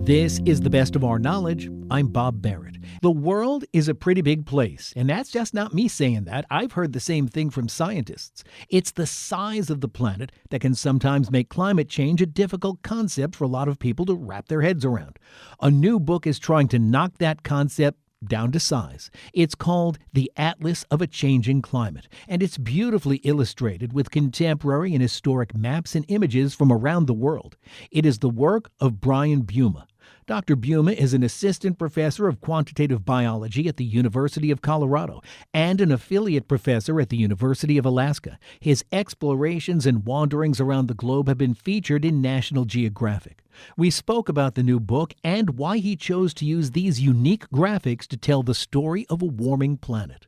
This is the best of our knowledge. I'm Bob Barrett. The world is a pretty big place, and that's just not me saying that. I've heard the same thing from scientists. It's the size of the planet that can sometimes make climate change a difficult concept for a lot of people to wrap their heads around. A new book is trying to knock that concept down to size. It's called The Atlas of a Changing Climate, and it's beautifully illustrated with contemporary and historic maps and images from around the world. It is the work of Brian Buma. Dr. Buma is an assistant professor of quantitative biology at the University of Colorado and an affiliate professor at the University of Alaska. His explorations and wanderings around the globe have been featured in National Geographic. We spoke about the new book and why he chose to use these unique graphics to tell the story of a warming planet.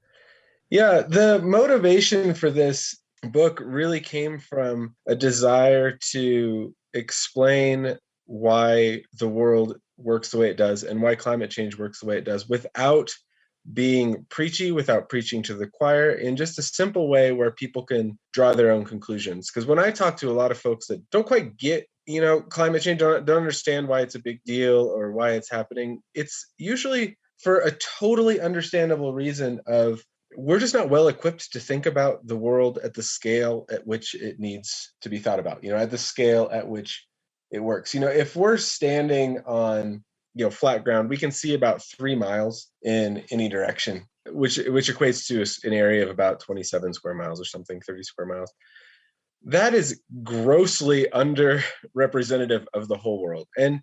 Yeah, the motivation for this book really came from a desire to explain why the world works the way it does and why climate change works the way it does without being preachy, without preaching to the choir, in just a simple way where people can draw their own conclusions. Because when I talk to a lot of folks that don't quite get, climate change, don't understand why it's a big deal or why it's happening, it's usually for a totally understandable reason of we're just not well equipped to think about the world at the scale at which it needs to be thought about, at the scale at which it works. If we're standing on, flat ground, we can see about 3 miles in any direction, which equates to an area of about 27 square miles or something, 30 square miles. That is grossly underrepresentative of the whole world. And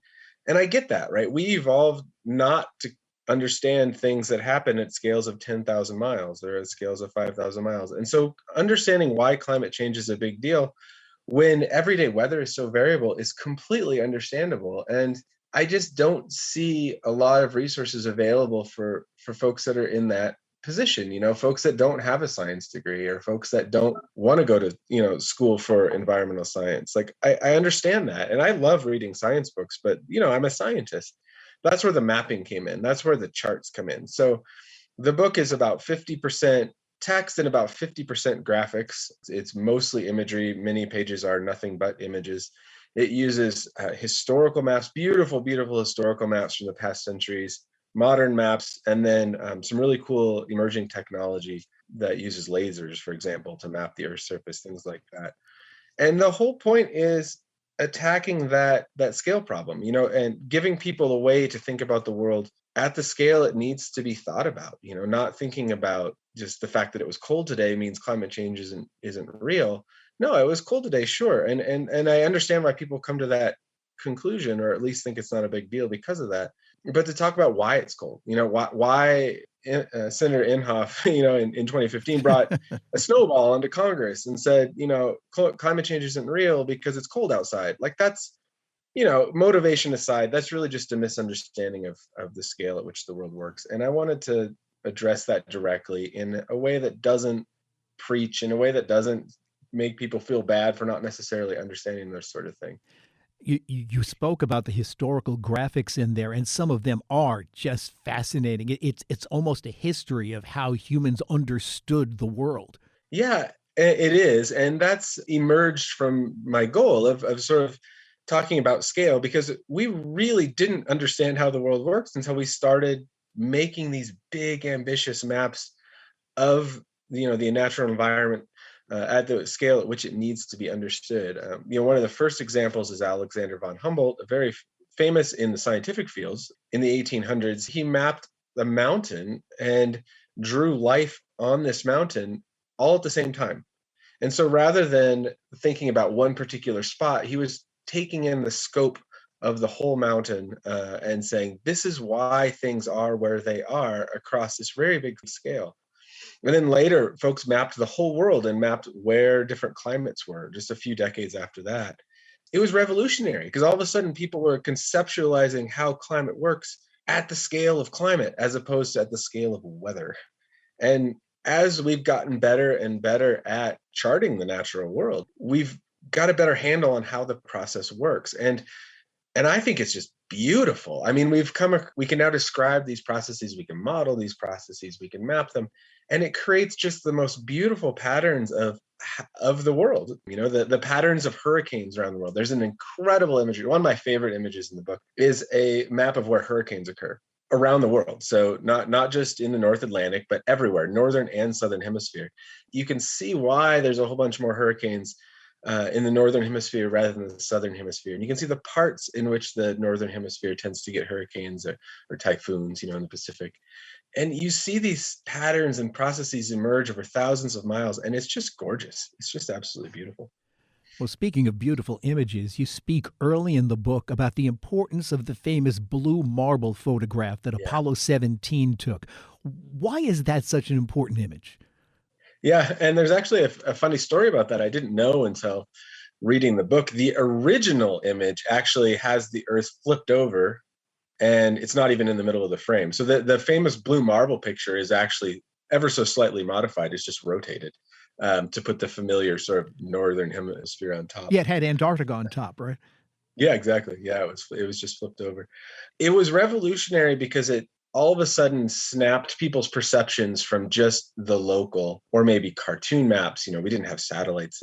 I get that, right? We evolved not to understand things that happen at scales of 10,000 miles or at scales of 5,000 miles. And so understanding why climate change is a big deal when everyday weather is so variable is completely understandable. And I just don't see a lot of resources available for folks that are in that position, folks that don't have a science degree or folks that don't want to go to, school for environmental science. Like I understand that. And I love reading science books, but, I'm a scientist. That's where the mapping came in. That's where the charts come in. So the book is about 50% text and about 50% graphics. It's mostly imagery. Many pages are nothing but images. It uses historical maps, beautiful, beautiful historical maps from the past centuries, modern maps, and then some really cool emerging technology that uses lasers, for example, to map the Earth's surface, things like that. And the whole point is attacking that scale problem, and giving people a way to think about the world at the scale it needs to be thought about, not thinking about just the fact that it was cold today means climate change isn't real. No, it was cold today, sure. And I understand why people come to that conclusion, or at least think it's not a big deal because of that. But to talk about why it's cold, why Senator Inhofe, in 2015 brought a snowball into Congress and said, climate change isn't real because it's cold outside. Like that's, motivation aside, that's really just a misunderstanding of the scale at which the world works. And I wanted to address that directly in a way that doesn't preach, in a way that doesn't make people feel bad for not necessarily understanding this sort of thing. You spoke about the historical graphics in there, and some of them are just fascinating. It's almost a history of how humans understood the world. Yeah, it is. And that's emerged from my goal of sort of talking about scale, because we really didn't understand how the world works until we started making these big, ambitious maps of, the natural environment at the scale at which it needs to be understood. One of the first examples is Alexander von Humboldt, very famous in the scientific fields. In the 1800s, he mapped the mountain and drew life on this mountain all at the same time. And so rather than thinking about one particular spot, he was taking in the scope of the whole mountain and saying, this is why things are where they are across this very big scale. And then later, folks mapped the whole world and mapped where different climates were just a few decades after that. It was revolutionary because all of a sudden people were conceptualizing how climate works at the scale of climate as opposed to at the scale of weather. And as we've gotten better and better at charting the natural world, we've got a better handle on how the process works. And I think it's just beautiful. I mean, we can now describe these processes, we can model these processes, we can map them, and it creates just the most beautiful patterns of the world. You know, the patterns of hurricanes around the world. There's an incredible imagery. One of my favorite images in the book is a map of where hurricanes occur around the world. So not just in the North Atlantic, but everywhere, northern and southern hemisphere. You can see why there's a whole bunch more hurricanes in the northern hemisphere rather than the southern hemisphere. And you can see the parts in which the northern hemisphere tends to get hurricanes or typhoons, you know, in the Pacific. And you see these patterns and processes emerge over thousands of miles, and it's just gorgeous. It's just absolutely beautiful. Well, speaking of beautiful images, you speak early in the book about the importance of the famous blue marble photograph that Yeah. Apollo 17 took. Why is that such an important image? Yeah, and there's actually a funny story about that. I didn't know until reading the book. The original image actually has the Earth flipped over, and it's not even in the middle of the frame. So the famous blue marble picture is actually ever so slightly modified. It's just rotated to put the familiar sort of northern hemisphere on top. Yeah, it had Antarctica on top, right? Yeah, exactly. Yeah, it was just flipped over. It was revolutionary because it all of a sudden snapped people's perceptions from just the local or maybe cartoon maps. You know, we didn't have satellites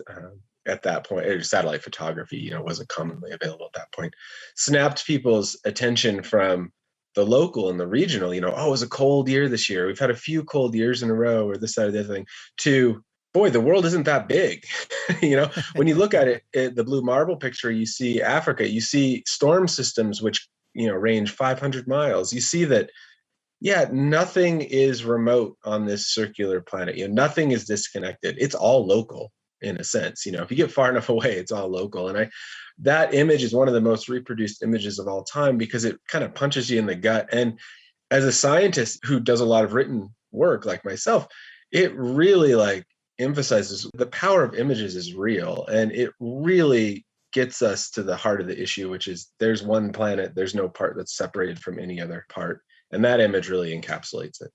at that point. Or satellite photography, you know, wasn't commonly available at that point. Snapped people's attention from the local and the regional. You know, oh, it was a cold year this year. We've had a few cold years in a row, or this, that, or the other thing. To boy, the world isn't that big. You know, when you look at it, the blue marble picture, you see Africa, you see storm systems which, you know, range 500 miles. You see that, yeah, nothing is remote on this circular planet. You know, nothing is disconnected. It's all local in a sense. You know, if you get far enough away, it's all local. And that image is one of the most reproduced images of all time because it kind of punches you in the gut. And as a scientist who does a lot of written work like myself, it really like emphasizes the power of images is real, and it really gets us to the heart of the issue, which is there's one planet, there's no part that's separated from any other part, and that image really encapsulates it.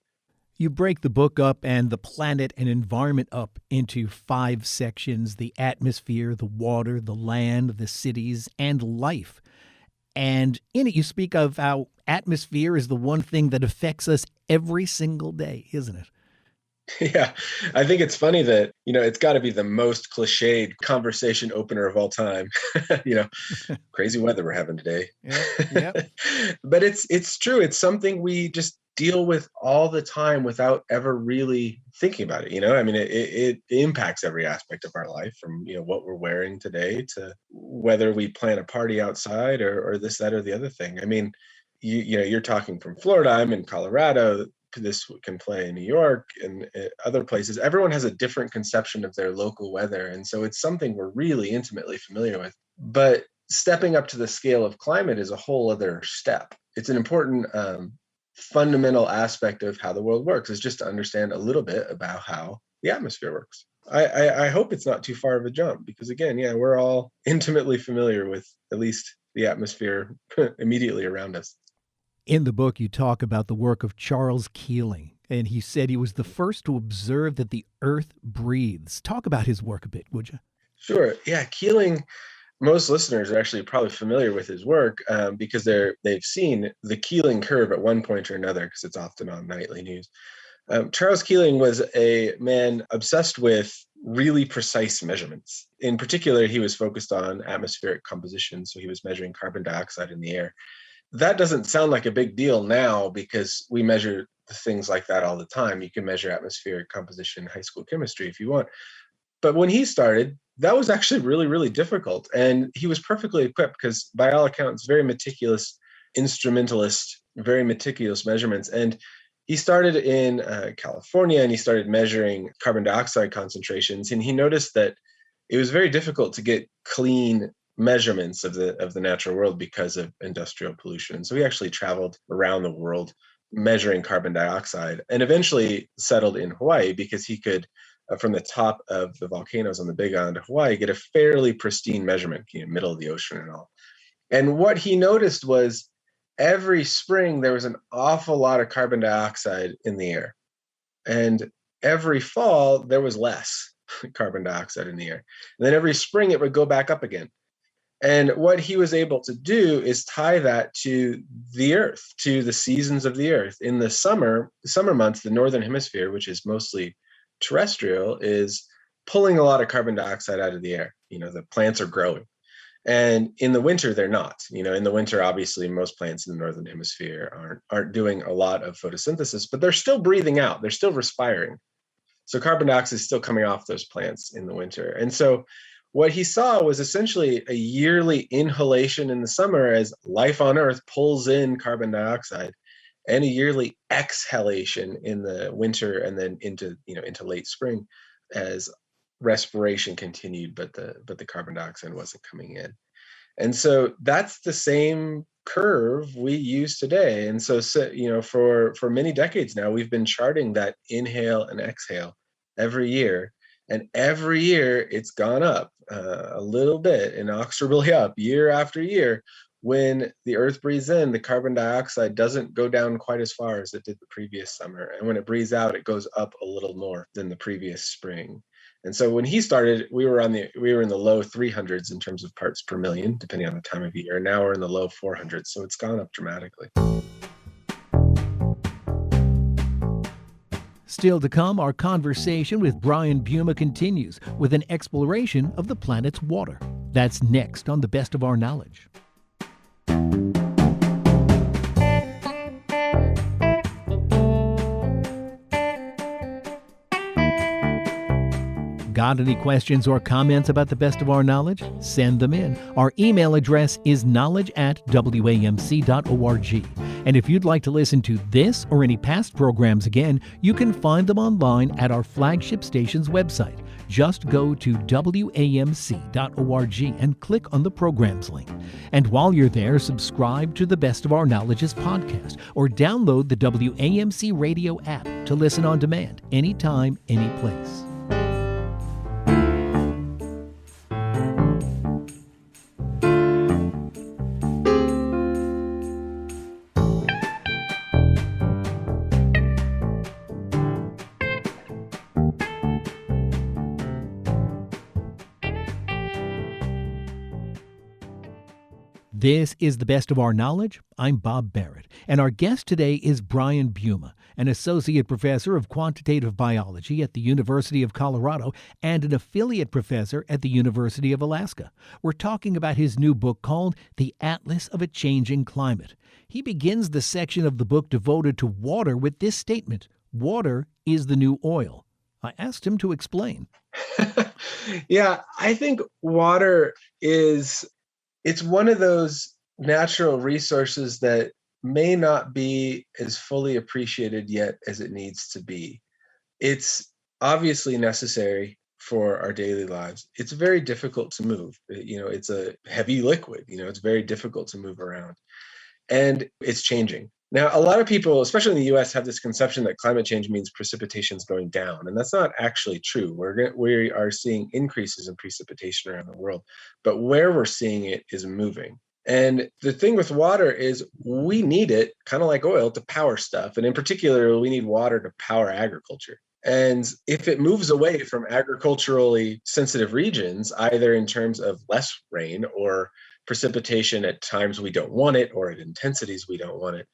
You break the book up and the planet and environment up into five sections: the atmosphere, the water, the land, the cities, and life. And in it, you speak of how atmosphere is the one thing that affects us every single day, isn't it? Yeah, I think it's funny that, you know, it's got to be the most cliched conversation opener of all time. You know, crazy weather we're having today. Yeah, yeah. But it's true. It's something we just deal with all the time without ever really thinking about it. You know, I mean, it impacts every aspect of our life, from, you know, what we're wearing today to whether we plan a party outside or this, that, or the other thing. I mean, you know, you're talking from Florida. I'm in Colorado. This can play in New York and other places. Everyone has a different conception of their local weather. And so it's something we're really intimately familiar with. But stepping up to the scale of climate is a whole other step. It's an important fundamental aspect of how the world works, is just to understand a little bit about how the atmosphere works. I hope it's not too far of a jump because, again, yeah, we're all intimately familiar with at least the atmosphere immediately around us. In the book, you talk about the work of Charles Keeling, and he said he was the first to observe that the earth breathes. Talk about his work a bit, would you? Sure. Yeah, Keeling, most listeners are actually probably familiar with his work because they've seen the Keeling curve at one point or another because it's often on nightly news. Charles Keeling was a man obsessed with really precise measurements. In particular, he was focused on atmospheric composition, so he was measuring carbon dioxide in the air. That doesn't sound like a big deal now because we measure things like that all the time. You can measure atmospheric composition in high school chemistry if you want. But when he started, that was actually really, really difficult. And he was perfectly equipped because, by all accounts, very meticulous instrumentalist, very meticulous measurements. And he started in California, and he started measuring carbon dioxide concentrations. And he noticed that it was very difficult to get clean measurements of the natural world because of industrial pollution. So he actually traveled around the world measuring carbon dioxide, and eventually settled in Hawaii because he could, from the top of the volcanoes on the Big Island of Hawaii, get a fairly pristine measurement, you know, middle of the ocean and all. And what he noticed was every spring there was an awful lot of carbon dioxide in the air, and every fall there was less carbon dioxide in the air. And then every spring it would go back up again. And what he was able to do is tie that to the earth, to the seasons of the earth. In the summer months, the northern hemisphere, which is mostly terrestrial, is pulling a lot of carbon dioxide out of the air. The plants are growing. And in the winter, they're not. In the winter, obviously, most plants in the northern hemisphere aren't doing a lot of photosynthesis, but they're still breathing out. They're still respiring. So carbon dioxide is still coming off those plants in the winter. And so what he saw was essentially a yearly inhalation in the summer as life on Earth pulls in carbon dioxide, and a yearly exhalation in the winter and then into late spring as respiration continued, but the carbon dioxide wasn't coming in. And so that's the same curve we use today. And so for many decades now, we've been charting that inhale and exhale every year. And every year it's gone up a little bit, inexorably up year after year. When the earth breathes in, the carbon dioxide doesn't go down quite as far as it did the previous summer. And when it breathes out, it goes up a little more than the previous spring. And so when he started, we were in the low 300s in terms of parts per million, depending on the time of year. Now we're in the low 400s. So it's gone up dramatically. Still to come, our conversation with Brian Buma continues with an exploration of the planet's water. That's next on The Best of Our Knowledge. Got any questions or comments about The Best of Our Knowledge? Send them in. Our email address is knowledge@wamc.org. And if you'd like to listen to this or any past programs again, you can find them online at our flagship station's website. Just go to wamc.org and click on the programs link. And while you're there, subscribe to the Best of Our Knowledge's podcast or download the WAMC radio app to listen on demand anytime, any place. This is The Best of Our Knowledge. I'm Bob Barrett, and our guest today is Brian Buma, an associate professor of quantitative biology at the University of Colorado and an affiliate professor at the University of Alaska. We're talking about his new book called The Atlas of a Changing Climate. He begins the section of the book devoted to water with this statement: water is the new oil. I asked him to explain. Yeah, I think water it's one of those natural resources that may not be as fully appreciated yet as it needs to be. It's obviously necessary for our daily lives. It's very difficult to move. It's a heavy liquid. It's very difficult to move around. And it's changing. Now, a lot of people, especially in the US, have this conception that climate change means precipitation is going down. And that's not actually true. We are seeing increases in precipitation around the world, but where we're seeing it is moving. And the thing with water is we need it, kind of like oil, to power stuff. And in particular, we need water to power agriculture. And if it moves away from agriculturally sensitive regions, either in terms of less rain or precipitation at times we don't want it or at intensities we don't want it,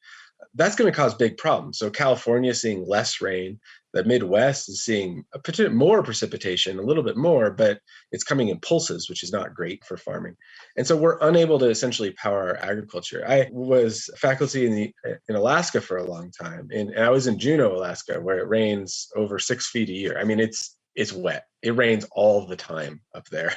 that's going to cause big problems. So California is seeing less rain. The Midwest is seeing more precipitation, a little bit more, but it's coming in pulses, which is not great for farming. And so we're unable to essentially power our agriculture. I was faculty in Alaska for a long time, and I was in Juneau, Alaska, where it rains over 6 feet a year. I mean, it's wet. It rains all the time up there.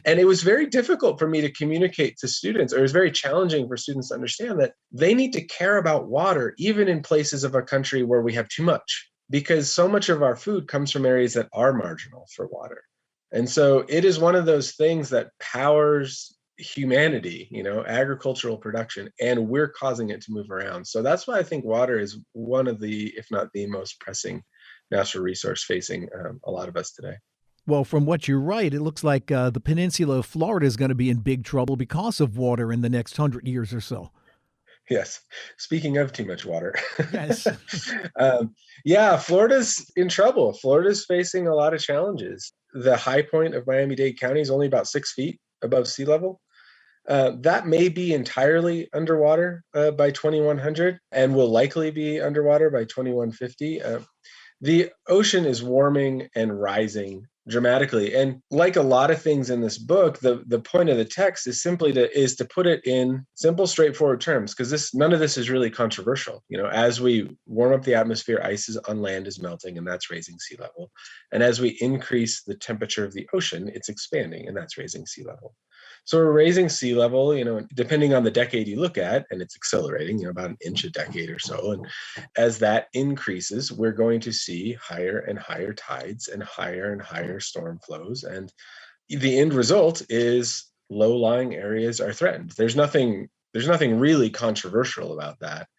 And it was very difficult for me to communicate to students, or it was very challenging for students to understand that they need to care about water, even in places of our country where we have too much, because so much of our food comes from areas that are marginal for water. And so it is one of those things that powers humanity, agricultural production, and we're causing it to move around. So that's why I think water is one of the, if not the most pressing natural resource facing a lot of us today. Well, from what you write, it looks like the peninsula of Florida is going to be in big trouble because of water in the next 100 years or so. Yes. Speaking of too much water. Yes. Yeah, Florida's in trouble. Florida's facing a lot of challenges. The high point of Miami-Dade County is only about 6 feet above sea level. That may be entirely underwater by 2100 and will likely be underwater by 2150. The ocean is warming and rising dramatically, and like a lot of things in this book, the point of the text is simply to put it in simple, straightforward terms, because this none of this is really controversial. As we warm up the atmosphere, ice on land is melting, and that's raising sea level, and as we increase the temperature of the ocean, it's expanding, and that's raising sea level. So we're raising sea level, depending on the decade you look at, and it's accelerating, about an inch a decade or so. And as that increases, we're going to see higher and higher tides and higher storm flows. And the end result is low-lying areas are threatened. There's nothing really controversial about that.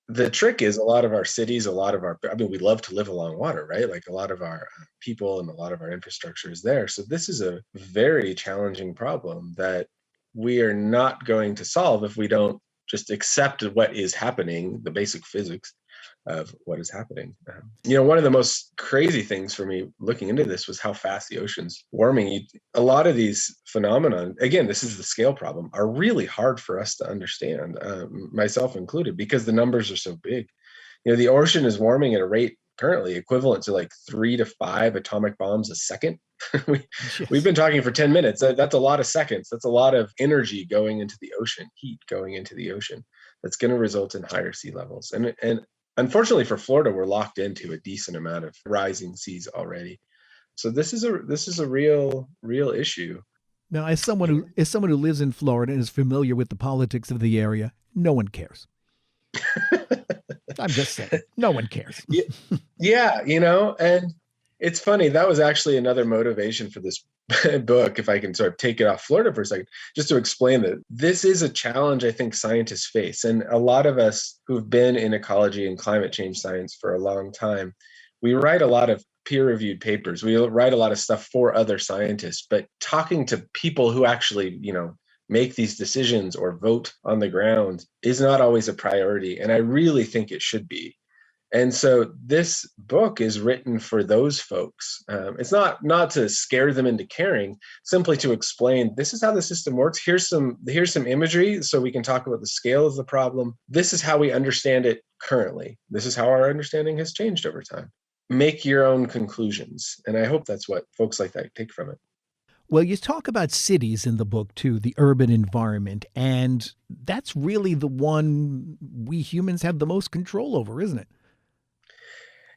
The trick is a lot of our cities, we love to live along water, right? Like a lot of our people and a lot of our infrastructure is there. So this is a very challenging problem that we are not going to solve if we don't just accept what is happening, the basic physics of what is happening. One of the most crazy things for me looking into this was how fast the ocean's warming. A lot of these phenomena, again, this is the scale problem, are really hard for us to understand, myself included, because the numbers are so big. The ocean is warming at a rate currently equivalent to like 3 to 5 atomic bombs a second. We've been talking for 10 minutes. That's a lot of seconds. That's a lot of energy going into the ocean, heat going into the ocean. That's going to result in higher sea levels. And unfortunately for Florida, we're locked into a decent amount of rising seas already. So this is a real issue. Now, as someone who lives in Florida and is familiar with the politics of the area, no one cares. I'm just saying, no one cares. Yeah, and it's funny. That was actually another motivation for this book, if I can sort of take it off Florida for a second, just to explain that this is a challenge I think scientists face. And a lot of us who've been in ecology and climate change science for a long time, we write a lot of peer-reviewed papers. We write a lot of stuff for other scientists, but talking to people who actually, make these decisions or vote on the ground is not always a priority. And I really think it should be. And so this book is written for those folks. It's not to scare them into caring, simply to explain this is how the system works. Here's some imagery so we can talk about the scale of the problem. This is how we understand it currently. This is how our understanding has changed over time. Make your own conclusions. And I hope that's what folks like that take from it. Well, you talk about cities in the book, too, the urban environment, and that's really the one we humans have the most control over, isn't it?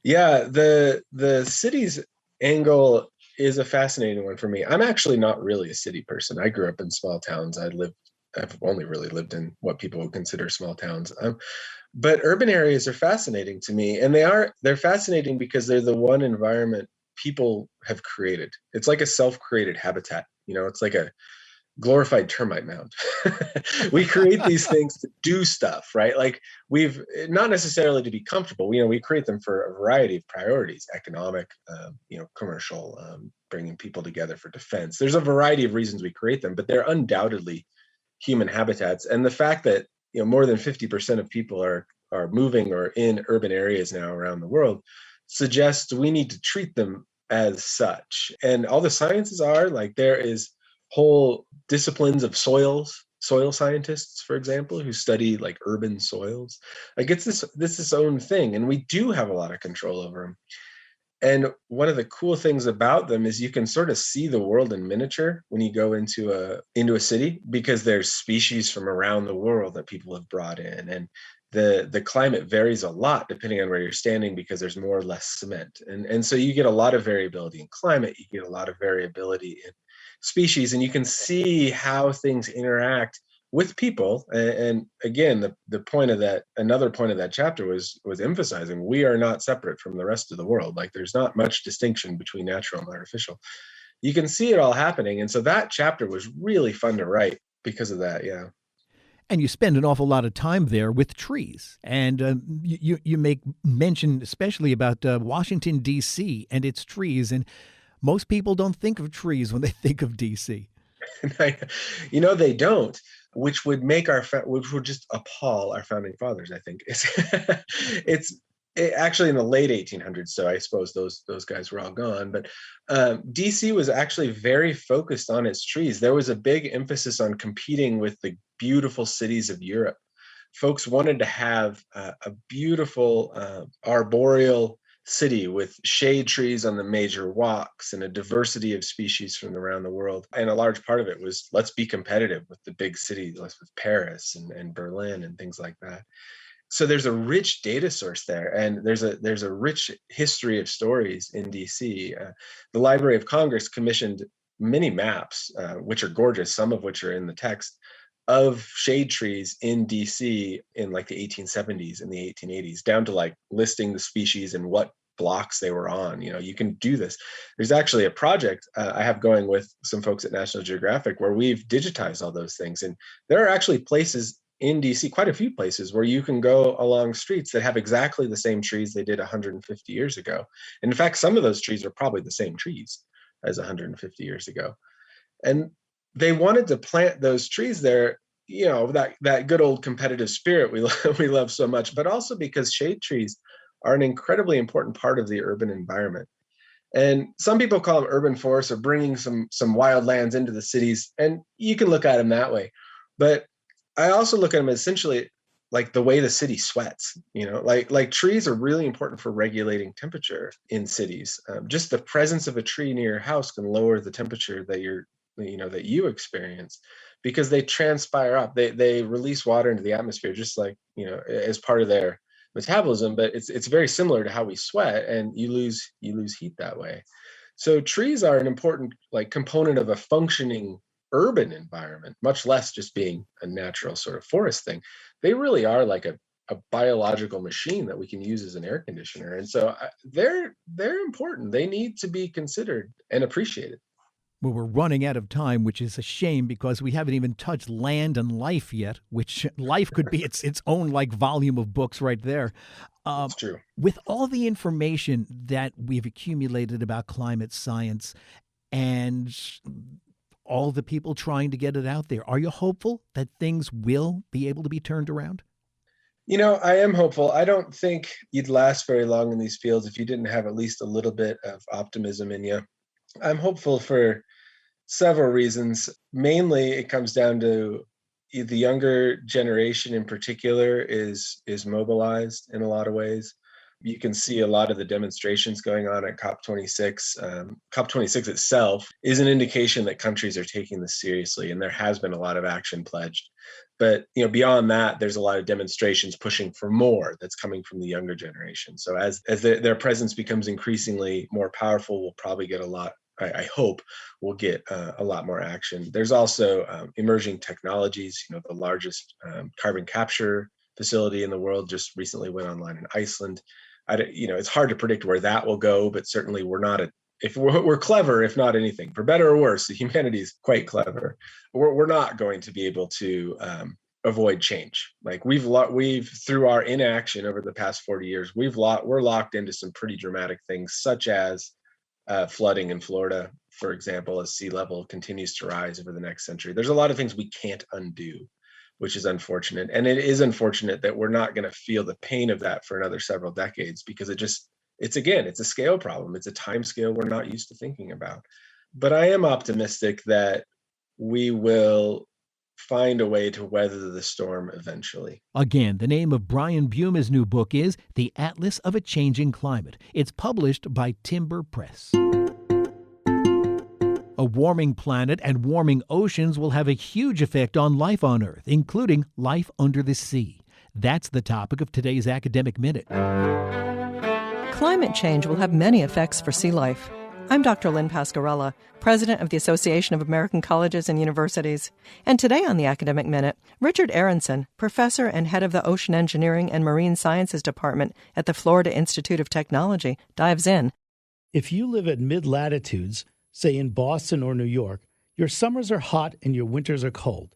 Yeah, the city's angle is a fascinating one for me. I'm actually not really a city person. I grew up in small towns. I've only really lived in what people would consider small towns. But urban areas are fascinating to me, and they're fascinating because they're the one environment people have created. It's like a self-created habitat. It's like a glorified termite mound. We create these things to do stuff, right? Like we've not necessarily to be comfortable. We create them for a variety of priorities: economic, commercial, bringing people together for defense. There's a variety of reasons we create them, but they're undoubtedly human habitats. And the fact that more than 50% of people are moving or in urban areas now around the world suggests we need to treat them as such. And all the sciences are like, there is whole disciplines of soil scientists, for example, who study like urban soils. Like it's this own thing, and we do have a lot of control over them. And one of the cool things about them is you can sort of see the world in miniature when you go into a city, because there's species from around the world that people have brought in, and the climate varies a lot depending on where you're standing, because there's more or less cement, and so you get a lot of variability in climate. You get a lot of variability in species, and you can see how things interact with people. And again, the point of that, another point of that chapter was emphasizing we are not separate from the rest of the world. Like there's not much distinction between natural and artificial. You can see it all happening, and so that chapter was really fun to write because of that. Yeah. And you spend an awful lot of time there with trees. And you make mention especially about Washington, D.C. and its trees. And most people don't think of trees when they think of D.C. They don't, which would make which would just appall our founding fathers, I think. It's actually in the late 1800s. So I suppose those guys were all gone. But DC was actually very focused on its trees. There was a big emphasis on competing with the beautiful cities of Europe. Folks wanted to have a beautiful arboreal city with shade trees on the major walks and a diversity of species from around the world. And a large part of it was, let's be competitive with the big cities, with Paris and Berlin and things like that. So there's a rich data source there, and there's a rich history of stories in DC. The Library of Congress commissioned many maps, which are gorgeous, some of which are in the text, of shade trees in DC in like the 1870s and the 1880s, down to like listing the species and what blocks they were on. You can do this. There's actually a project I have going with some folks at National Geographic where we've digitized all those things. And there are actually places in DC, quite a few places, where you can go along streets that have exactly the same trees they did 150 years ago. And in fact, some of those trees are probably the same trees as 150 years ago. And they wanted to plant those trees there, that good old competitive spirit we love so much, but also because shade trees are an incredibly important part of the urban environment. And some people call them urban forests, or bringing some wild lands into the cities. And you can look at them that way. But I also look at them essentially like the way the city sweats. Like trees are really important for regulating temperature in cities. Just the presence of a tree near your house can lower the temperature that you experience, because they transpire up. They release water into the atmosphere, just like as part of their metabolism. But it's very similar to how we sweat, and you lose heat that way. So trees are an important component of a functioning urban environment, much less just being a natural sort of forest thing. They really are like a biological machine that we can use as an air conditioner. And so they're important. They need to be considered and appreciated. Well, we're running out of time, which is a shame because we haven't even touched land and life yet, which life could be its own volume of books right there. That's true. With all the information that we've accumulated about climate science and all the people trying to get it out there, are you hopeful that things will be able to be turned around? I am hopeful. I don't think you'd last very long in these fields if you didn't have at least a little bit of optimism in you. I'm hopeful for several reasons. Mainly, it comes down to the younger generation in particular is mobilized in a lot of ways. You can see a lot of the demonstrations going on at COP26. COP26 itself is an indication that countries are taking this seriously, and there has been a lot of action pledged. But beyond that, there's a lot of demonstrations pushing for more that's coming from the younger generation. So as their presence becomes increasingly more powerful, we'll probably get a lot. I hope we'll get a lot more action. There's also emerging technologies. The largest carbon capture facility in the world just recently went online in Iceland. It's hard to predict where that will go, but certainly we're clever, if not anything, for better or worse. Humanity is quite clever. We're not going to be able to avoid change. Like we've through our inaction over the past 40 years, we're locked into some pretty dramatic things, such as flooding in Florida, for example, as sea level continues to rise over the next century. There's a lot of things we can't undo, which is unfortunate. And it is unfortunate that we're not going to feel the pain of that for another several decades, because it's a scale problem. It's a time scale we're not used to thinking about. But I am optimistic that we will find a way to weather the storm eventually. Again, the name of Brian Buma's new book is The Atlas of a Changing Climate. It's published by Timber Press. A warming planet and warming oceans will have a huge effect on life on Earth, including life under the sea. That's the topic of today's Academic Minute. Climate change will have many effects for sea life. I'm Dr. Lynn Pascarella, president of the Association of American Colleges and Universities. And today on the Academic Minute, Richard Aronson, professor and head of the Ocean Engineering and Marine Sciences Department at the Florida Institute of Technology, dives in. If you live at mid-latitudes, say in Boston or New York, your summers are hot and your winters are cold.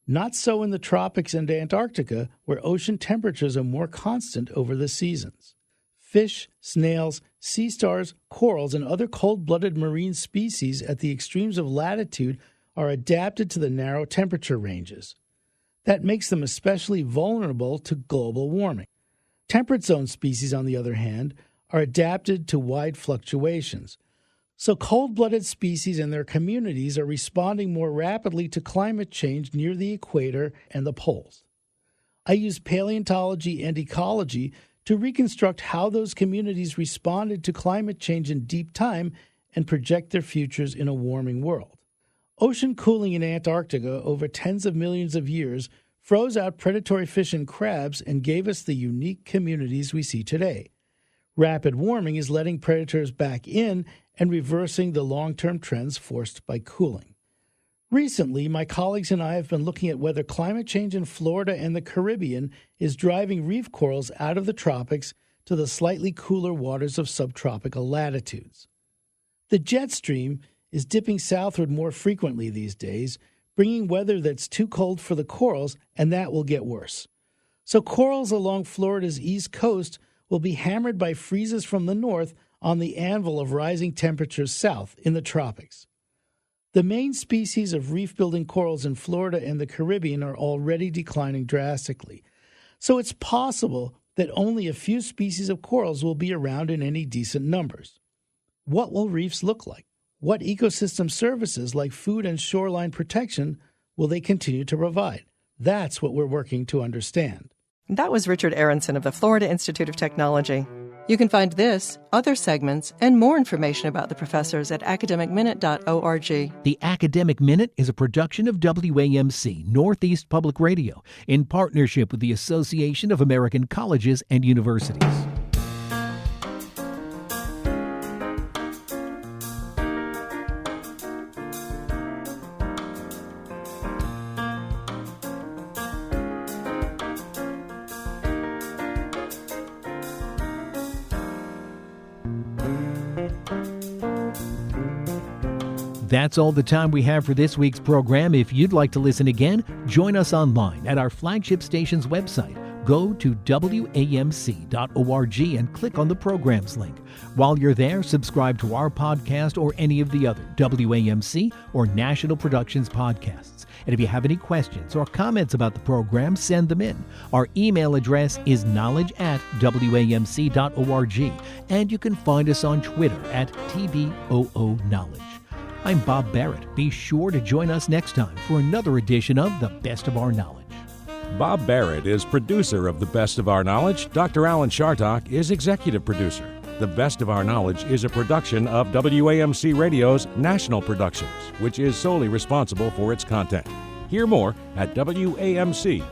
Not so in the tropics and Antarctica, where ocean temperatures are more constant over the seasons. Fish, snails, sea stars, corals, and other cold-blooded marine species at the extremes of latitude are adapted to the narrow temperature ranges. That makes them especially vulnerable to global warming. Temperate zone species, on the other hand, are adapted to wide fluctuations. So cold-blooded species and their communities are responding more rapidly to climate change near the equator and the poles. I use paleontology and ecology to reconstruct how those communities responded to climate change in deep time and project their futures in a warming world. Ocean cooling in Antarctica over tens of millions of years froze out predatory fish and crabs and gave us the unique communities we see today. Rapid warming is letting predators back in and reversing the long-term trends forced by cooling. Recently, my colleagues and I have been looking at whether climate change in Florida and the Caribbean is driving reef corals out of the tropics to the slightly cooler waters of subtropical latitudes. The jet stream is dipping southward more frequently these days, bringing weather that's too cold for the corals, and that will get worse. So corals along Florida's east coast will be hammered by freezes from the north on the anvil of rising temperatures south in the tropics. The main species of reef-building corals in Florida and the Caribbean are already declining drastically. So it's possible that only a few species of corals will be around in any decent numbers. What will reefs look like? What ecosystem services like food and shoreline protection will they continue to provide? That's what we're working to understand. That was Richard Aronson of the Florida Institute of Technology. You can find this, other segments, and more information about the professors at academicminute.org. The Academic Minute is a production of WAMC, Northeast Public Radio, in partnership with the Association of American Colleges and Universities. That's all the time we have for this week's program. If you'd like to listen again, join us online at our flagship station's website. Go to WAMC.org and click on the programs link. While you're there, subscribe to our podcast or any of the other WAMC or National Productions podcasts. And if you have any questions or comments about the program, send them in. Our email address is knowledge@WAMC.org, and you can find us on Twitter at TBOOKnowledge. I'm Bob Barrett. Be sure to join us next time for another edition of The Best of Our Knowledge. Bob Barrett is producer of The Best of Our Knowledge. Dr. Alan Chartock is executive producer. The Best of Our Knowledge is a production of WAMC Radio's National Productions, which is solely responsible for its content. Hear more at WAMC.org.